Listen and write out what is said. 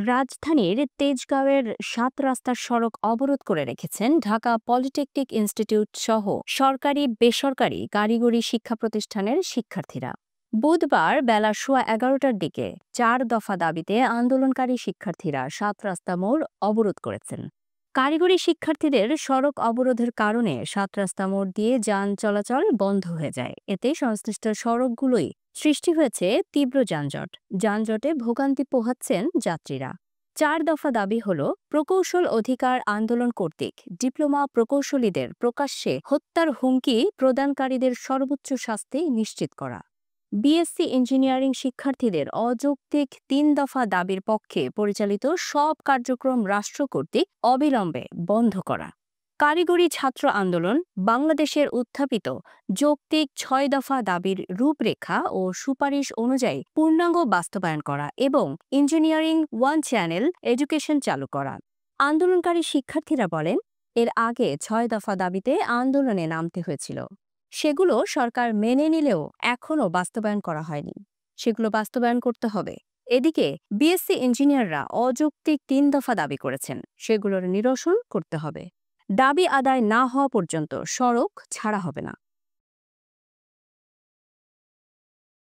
রাজধানীর তেজগাঁওয়ের ৭ রাস্তার সড়ক অবরোধ করে রেখেছেন ঢাকা পলিটেকনিক ইনস্টিটিউট সহ সরকারি বেসরকারি কারিগরি শিক্ষা প্রতিষ্ঠানের শিক্ষার্থীরা। বুধবার বেলা 11:15টার দিকে ৪ দফা দাবিতে আন্দোলনকারী শিক্ষার্থীরা ৭ রাস্তা মোড় অবরোধ করেছেন। কারিগরি শিক্ষার্থীদের সড়ক অবরোধের কারণে ৭ রাস্তা মোড় দিয়ে যান চলাচল বন্ধ হয়ে যায়। এতে সংশ্লিষ্ট সড়কগুলোই সৃষ্টি হয়েছে তীব্র যানজট। যানজটে ভোগান্তি পোহাচ্ছেন যাত্রীরা। ৪ দফা দাবি হল প্রকৌশল অধিকার আন্দোলন কর্তৃক ডিপ্লোমা প্রকৌশলীদের প্রকাশ্যে হত্যার হুমকি প্রদানকারীদের সর্বোচ্চ শাস্তি নিশ্চিত করা, বিএসসি ইঞ্জিনিয়ারিং শিক্ষার্থীদের অযৌক্তিক ৩ দফা দাবির পক্ষে পরিচালিত সব কার্যক্রম রাষ্ট্র কর্তৃক অবিলম্বে বন্ধ করা, কারিগরি ছাত্র আন্দোলন বাংলাদেশের উত্থাপিত যৌক্তিক ৬ দফা দাবির রূপরেখা ও সুপারিশ অনুযায়ী পূর্ণাঙ্গ বাস্তবায়ন করা এবং ইঞ্জিনিয়ারিং ওয়ান চ্যানেল এডুকেশন চালু করা। আন্দোলনকারী শিক্ষার্থীরা বলেন, এর আগে ৬ দফা দাবিতে আন্দোলনে নামতে হয়েছিল। সেগুলো সরকার মেনে নিলেও এখনও বাস্তবায়ন করা হয়নি। সেগুলো বাস্তবায়ন করতে হবে। এদিকে বিএসসি ইঞ্জিনিয়াররা অযৌক্তিক ৩ দফা দাবি করেছেন, সেগুলোর নিরসন করতে হবে। দাবি আদায় না হওয়া পর্যন্ত সড়ক ছাড়া হবে না।